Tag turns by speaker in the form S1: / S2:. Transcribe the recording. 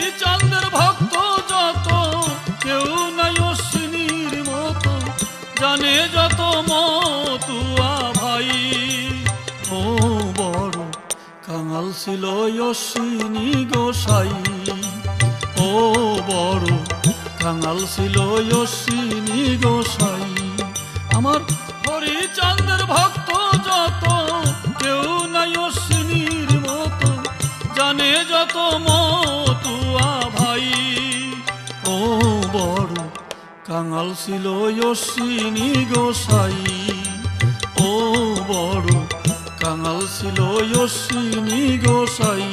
S1: হরিচন্দ্রের ভক্ত যত, কেউ নাই অশ্বিনীর মতো, জানে যত মতুয়া ভাই। ও বড় কাঙাল ছিল অশ্বিনী গোসাই, ও বড় কাঙাল ছিল অশ্বিনী গোসাই। আমার হরিচন্দ্রের ভক্ত যত, কেউ নাই অশ্বিনীর মতো, জানে যত মতুয়া ভাই। ও বড় কাঙাল ছিল অশ্বিনী গোসাই, ও বড় কাঙাল ছিল অশ্বিনী গোসাই।